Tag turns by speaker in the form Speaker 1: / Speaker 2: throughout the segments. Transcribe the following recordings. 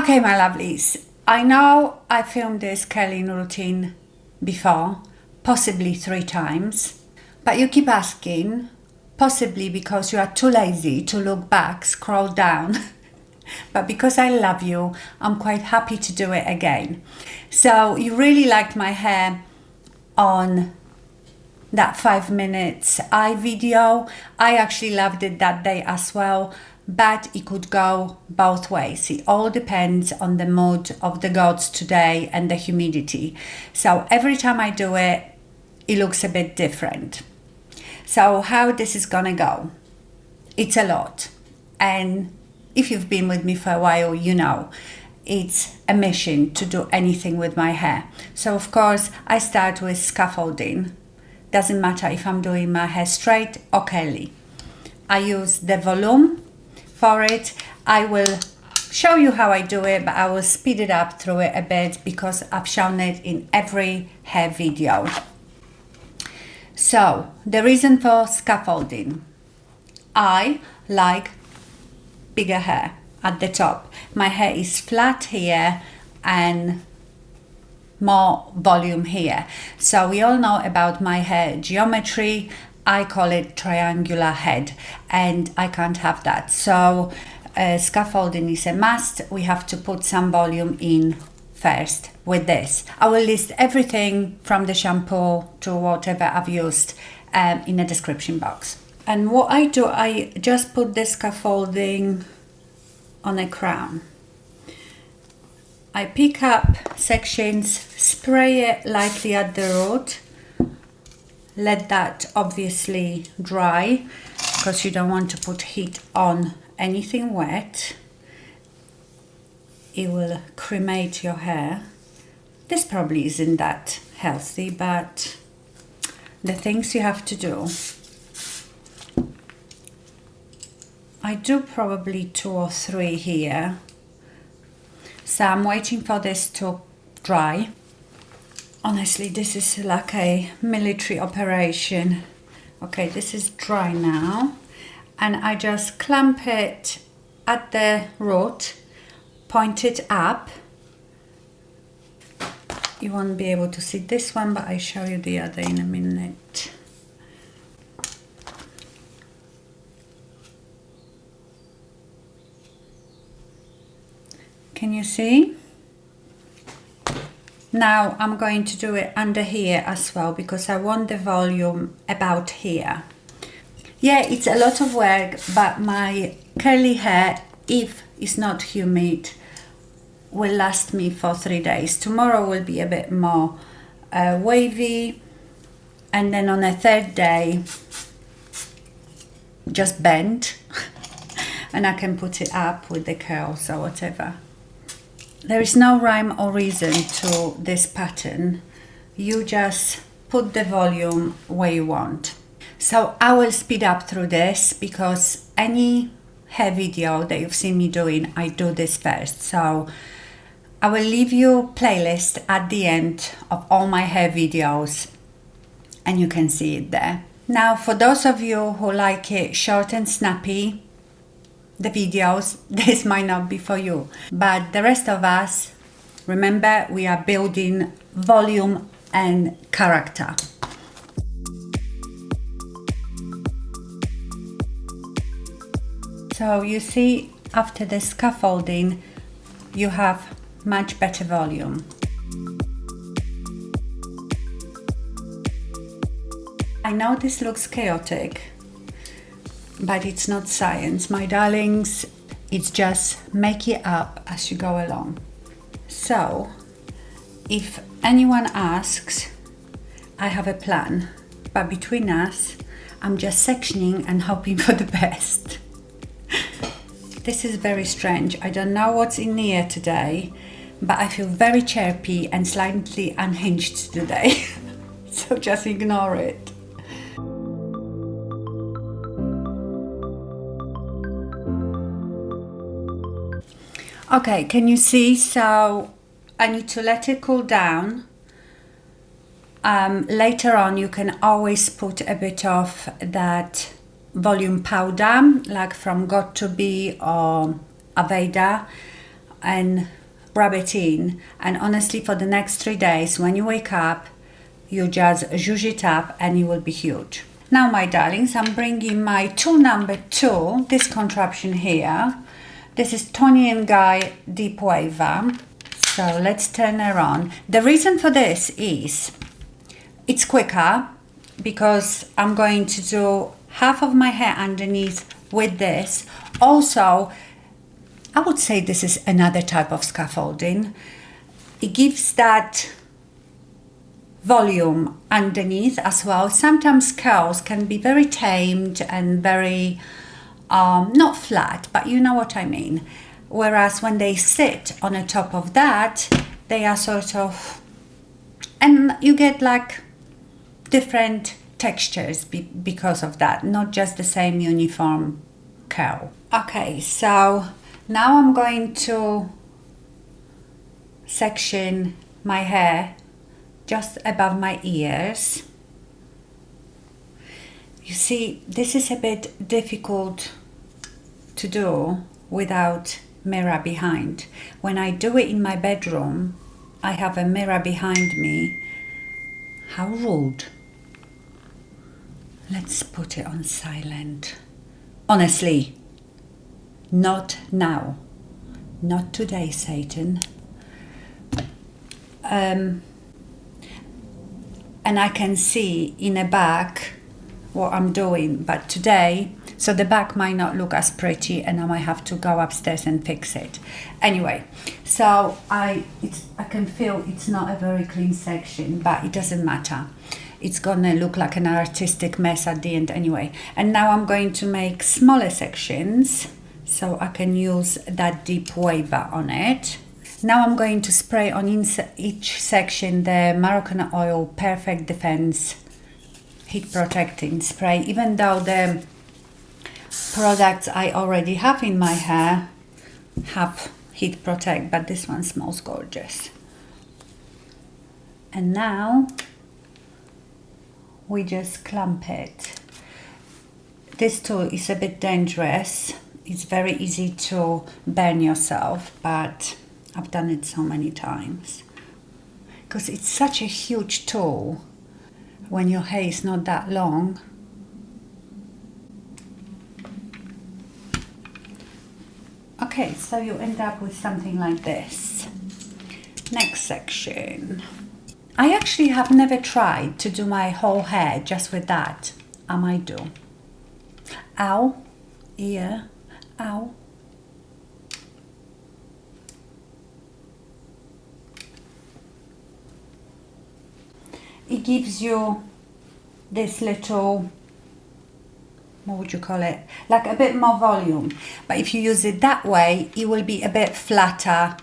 Speaker 1: Okay, my lovelies, I know I filmed this curling routine before, possibly 3 times, but you keep asking, possibly because you are too lazy to look back, scroll down. But because I love you, I'm quite happy to do it again. So you really liked my hair on that 5 minutes eye video. I actually loved it that day as well, but it could go both ways. It all depends on the mood of the gods today and the humidity. So every time I do it, it looks a bit different. So how this is gonna go? It's a lot. And if you've been with me for a while, you know it's a mission to do anything with my hair. So of course I start with scaffolding. Doesn't matter if I'm doing my hair straight or curly. I use the volume for it. I will show you how I do it, but I will speed it up through it a bit because I've shown it in every hair video. So the reason for scaffolding, I like bigger hair at the top. My hair is flat here and more volume here. So we all know about my hair geometry. I call it triangular head and I can't have that. So scaffolding is a must. We have to put some volume in first with this. I will list everything from the shampoo to whatever I've used in the description box. And what I do, I just put the scaffolding on a crown. I pick up sections, spray it lightly at the root, let that obviously dry because you don't want to put heat on anything wet. It will cremate your hair. This probably isn't that healthy, but the things you have to do. I do probably 2 or 3 here. So I'm waiting for this to dry. Honestly, this is like a military operation. Okay, this is dry now. And I just clamp it at the root, point it up. You won't be able to see this one, but I'll show you the other in a minute. Can you see? Now I'm going to do it under here as well because I want the volume about here. Yeah, it's a lot of work, but my curly hair, if it's not humid, will last me for 3 days. Tomorrow will be a bit more wavy, and then on a 3rd day, just bend, and I can put it up with the curls or whatever. There is no rhyme or reason to this pattern. You just put the volume where you want. So I will speed up through this because any hair video that you've seen me doing, I do this first. So I will leave you playlist at the end of all my hair videos and you can see it there. Now for those of you who like it short and snappy, the videos, this might not be for you, but the rest of us, remember, we are building volume and character. So you see, after the scaffolding, you have much better volume. I know this looks chaotic, but it's not science, my darlings. It's just make it up as you go along. So if anyone asks, I have a plan, but between us, I'm just sectioning and hoping for the best. This is very strange. I don't know what's in the air today, but I feel very chirpy and slightly unhinged today. So just ignore it. Okay, can you see? So I need to let it cool down. Later on, you can always put a bit of that volume powder, like from Got2be or Aveda. and rub it in, and honestly for the next 3 days when you wake up you just zhuzh it up and it will be huge. Now my darlings, I'm bringing my tool number 2, this contraption here. This is Toni & Guy Deep Waver. So let's turn her on. The reason for this is it's quicker because I'm going to do half of my hair underneath with this. Also, I would say this is another type of scaffolding. It gives that volume underneath as well. Sometimes curls can be very tamed and very not flat, but you know what I mean. Whereas when they sit on the top of that, they are sort of, and you get like different textures because of that, not just the same uniform curl. Okay, so now I'm going to section my hair just above my ears. You see, this is a bit difficult to do without mirror behind. When I do it in my bedroom, I have a mirror behind me. How rude. Let's put it on silent. Honestly, not now. Not today, Satan. And I can see in the back what I'm doing, but today, so the back might not look as pretty and I might have to go upstairs and fix it. Anyway, so I can feel it's not a very clean section, but it doesn't matter. It's gonna look like an artistic mess at the end anyway. And now I'm going to make smaller sections so I can use that deep waver on it. Now I'm going to spray on each section the Moroccanoil Perfect Defense heat protecting spray, even though the products I already have in my hair have heat protect, but this one smells gorgeous. And now we just clump it. This tool is a bit dangerous. It's very easy to burn yourself, but I've done it so many times because it's such a huge tool when your hair is not that long. Okay, so you end up with something like this. Next section. I actually have never tried to do my whole hair just with that. I might do. Ow, ear, ow. It gives you this little, what would you call it? Like a bit more volume. But if you use it that way, it will be a bit flatter.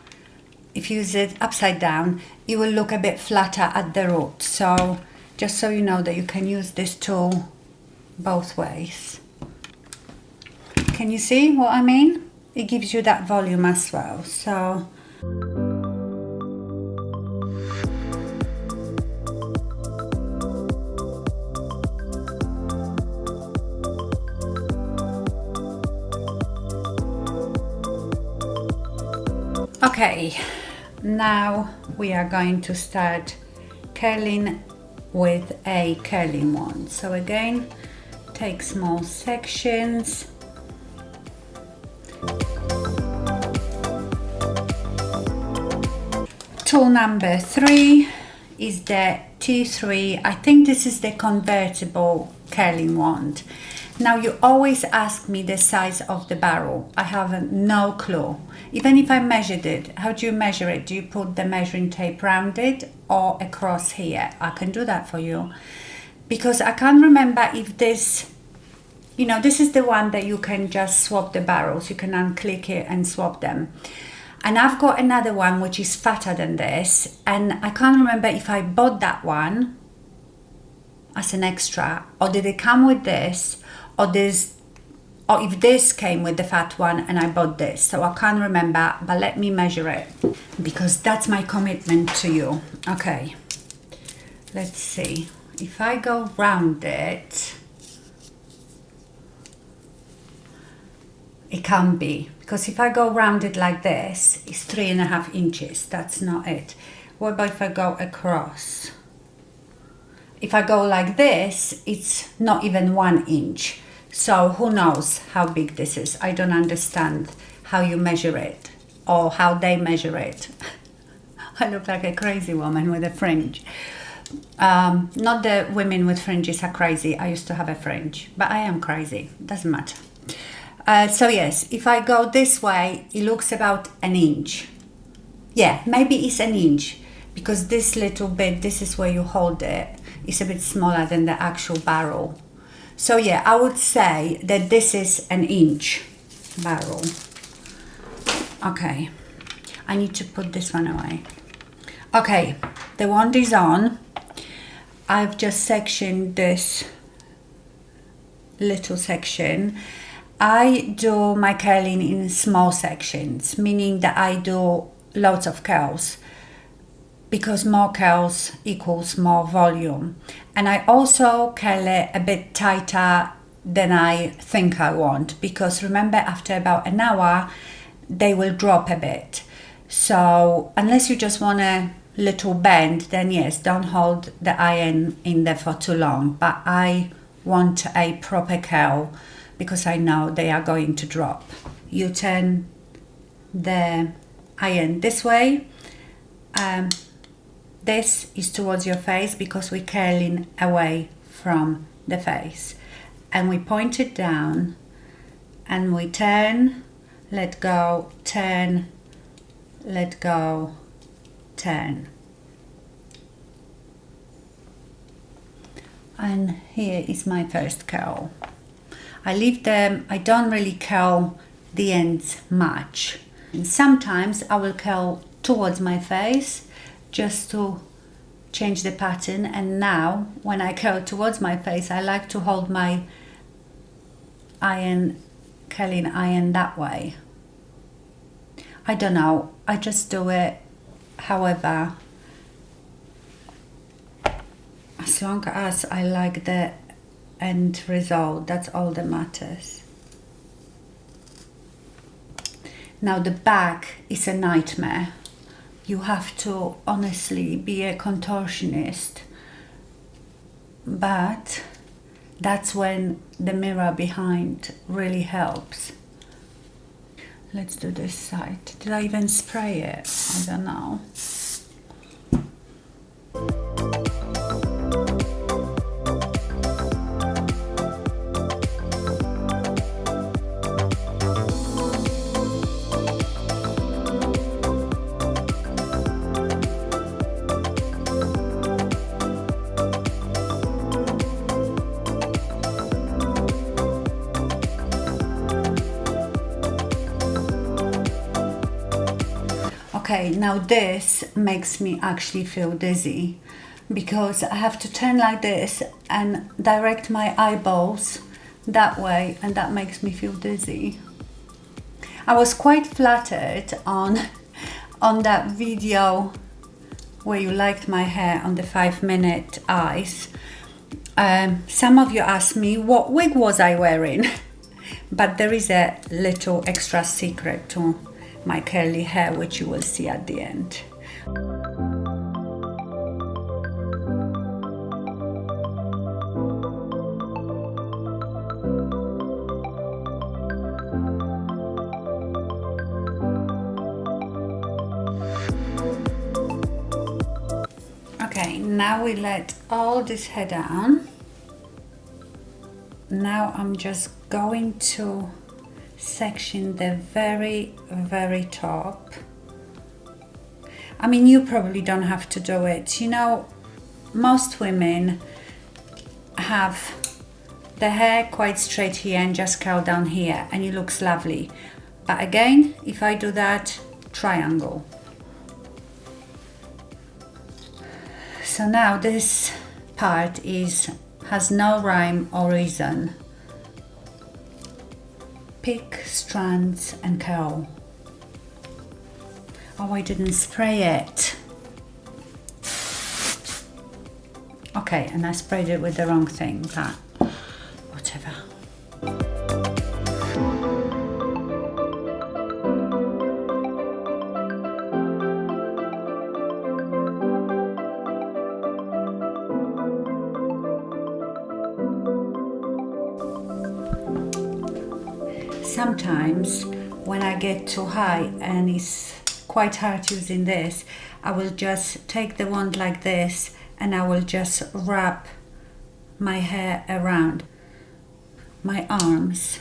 Speaker 1: If you use it upside down, it will look a bit flatter at the root. So just so you know that you can use this tool both ways. Can you see what I mean? It gives you that volume as well. So okay, now we are going to start curling with a curling wand. So again, take small sections. Tool number 3 is the T3. I think this is the convertible curling wand. Now you always ask me the size of the barrel. I have no clue. Even if I measured it, how do you measure it? Do you put the measuring tape around it or across here? I can do that for you. Because I can't remember if this, you know, this is the one that you can just swap the barrels. You can unclick it and swap them. And I've got another one which is fatter than this. And I can't remember if I bought that one as an extra, or did it come with this, or this, or if this came with the fat one and I bought this. So I can't remember, but let me measure it because that's my commitment to you. Okay, let's see. If I go round it, it can't be. Because if I go round it like this, it's 3.5 inches. That's not it. What about if I go across? If I go like this, it's not even 1 inch. So who knows how big this is? I don't understand how you measure it or how they measure it. I look like a crazy woman with a fringe. Not the women with fringes are crazy. I used to have a fringe, but I am crazy. Doesn't matter. So yes, if I go this way, it looks about 1 inch. Yeah, maybe it's 1 inch, because this little bit, this is where you hold it, is a bit smaller than the actual barrel. So yeah, I would say that this is 1 inch barrel. Okay, I need to put this one away. Okay, the wand is on. I've just sectioned this little section. I do my curling in small sections, meaning that I do lots of curls, because more curls equals more volume. And I also curl it a bit tighter than I think I want, because remember, after about an hour, they will drop a bit. So unless you just want a little bend, then yes, don't hold the iron in there for too long. But I want a proper curl, because I know they are going to drop. You turn the iron this way. This is towards your face, because we're curling away from the face. And we point it down and we turn, let go, turn, let go, turn. And here is my first curl. I leave them, I don't really curl the ends much. And sometimes I will curl towards my face just to change the pattern. And now when I curl towards my face, I like to hold my iron, curling iron that way. I don't know, I just do it however, as long as I like the end result, that's all that matters. Now the back is a nightmare. You have to honestly be a contortionist, but that's when the mirror behind really helps. Let's do this side. Did I even spray it? I don't know. Okay, now this makes me actually feel dizzy, because I have to turn like this and direct my eyeballs that way, and that makes me feel dizzy. I was quite flattered on that video where you liked my hair on the 5-minute eyes. Some of you asked me what wig was I wearing, but there is a little extra secret to my curly hair, which you will see at the end. Okay, now we let all this hair down. Now I'm just going to section the very top. I mean, you probably don't have to do it. You know, most women have the hair quite straight here and just curl down here, and it looks lovely. But again, if I do that, triangle. So now this part has no rhyme or reason. Pick strands and curl. Oh, I didn't spray it. Okay, and I sprayed it with the wrong thing, but whatever. sometimes when I get too high and it's quite hard using this, I will just take the wand like this and I will just wrap my hair around. My arms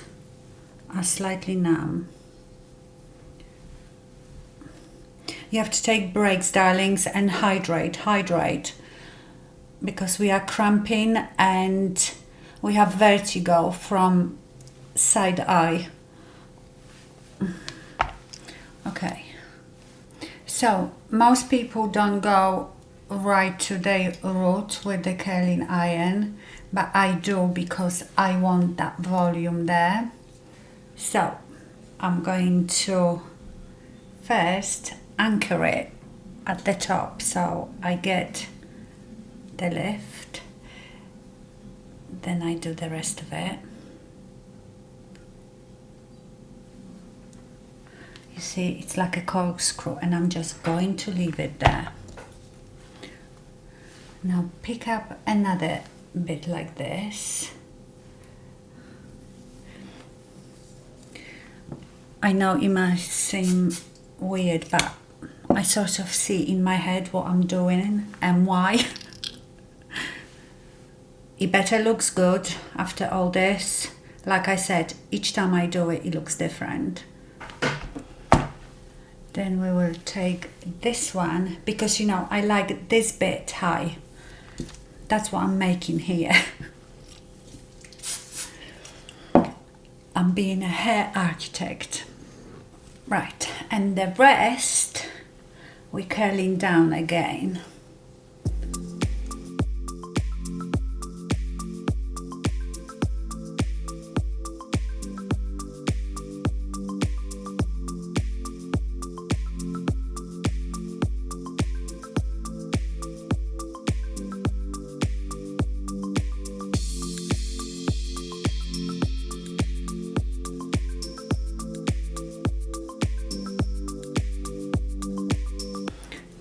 Speaker 1: are slightly numb. You have to take breaks, darlings, and hydrate, because we are cramping and we have vertigo from side eye. Okay, so most people don't go right to the root with the curling iron, but I do because I want that volume there. So I'm going to first anchor it at the top so I get the lift, then I do the rest of it. You see, it's like a corkscrew and I'm just going to leave it there. Now pick up another bit like this. I know it might seem weird, but I sort of see in my head what I'm doing and why. It better looks good after all this. Like I said, each time I do it, it looks different. Then we will take this one, because you know, I like this bit high. That's what I'm making here. I'm being a hair architect. Right, and the rest we're curling down again.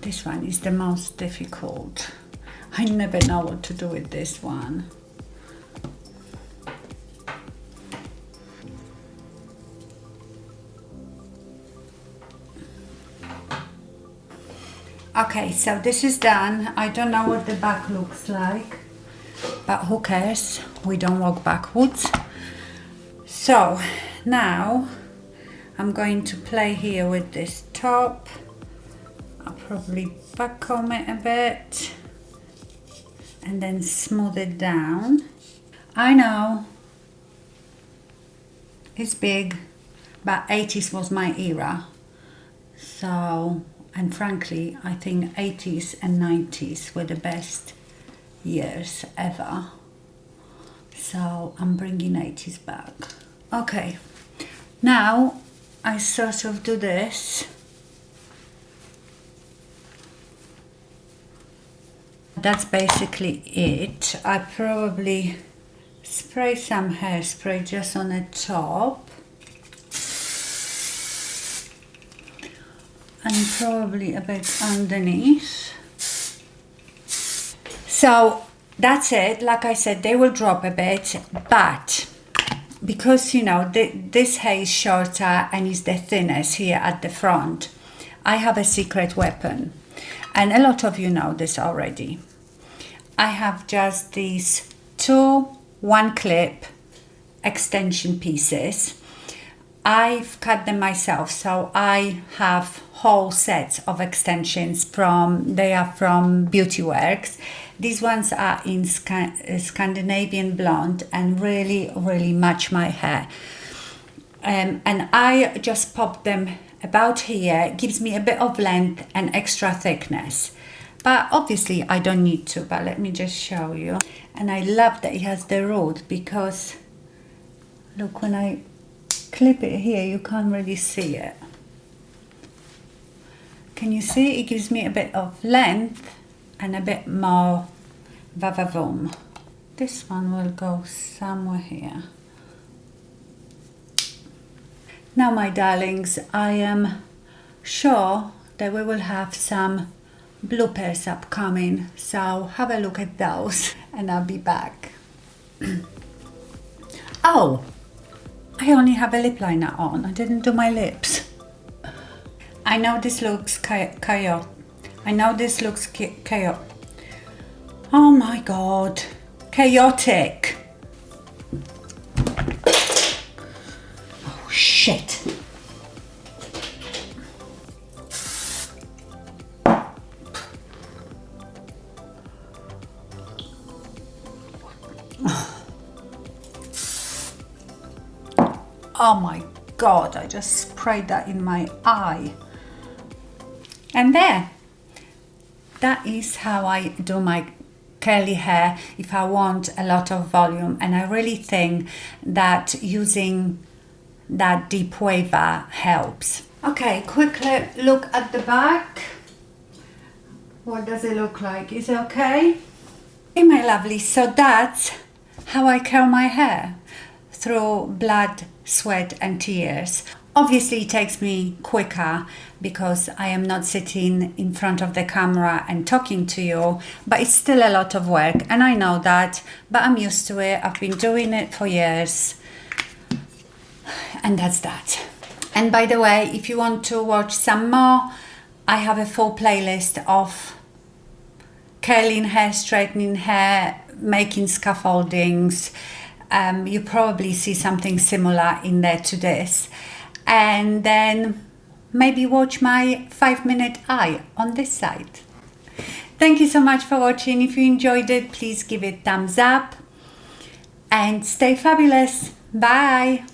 Speaker 1: This one is the most difficult. I never know what to do with this one. Okay, so this is done. I don't know what the back looks like, but who cares? We don't walk backwards. So now I'm going to play here with this top. I'll probably backcomb it a bit and then smooth it down. I know it's big, but 80s was my era. So, and frankly, I think 80s and 90s were the best years ever. So I'm bringing 80s back. Okay, now I sort of do this. That's basically it. I probably spray some hairspray just on the top. And probably a bit underneath. So that's it. Like I said, they will drop a bit, but because you know this hair is shorter and is the thinnest here at the front, I have a secret weapon, and a lot of you know this already. I have just these two 1-clip extension pieces. I've cut them myself, so I have whole sets of extensions they are from Beauty Works. These ones are in Scandinavian blonde and really match my hair. And I just pop them about here. It gives me a bit of length and extra thickness. But obviously I don't need to, but let me just show you. And I love that it has the root, because look, when I clip it here, you can't really see it. Can you see? It gives me a bit of length and a bit more va-va-voom. This one will go somewhere here. Now, my darlings, I am sure that we will have some bloopers upcoming, so have a look at those and I'll be back. Oh, I only have a lip liner on. I didn't do my lips. I know this looks chaotic. I know this looks chaotic. Oh my God, chaotic. Oh shit. Oh my God, I just sprayed that in my eye. And there. That is how I do my curly hair if I want a lot of volume, and I really think that using that deep waver helps. Okay, quickly look at the back. What does it look like? Is it okay? Hey my lovely, so that's how I curl my hair, through blood, sweat and tears. Obviously it takes me quicker because I am not sitting in front of the camera and talking to you, but it's still a lot of work and I know that, but I'm used to it. I've been doing it for years and that's that. And by the way, if you want to watch some more, I have a full playlist of curling hair, straightening hair, making scaffoldings. You probably see something similar in there to this. And then maybe watch my 5-minute eye on this side. Thank you so much for watching. If you enjoyed it, please give it thumbs up and stay fabulous. Bye.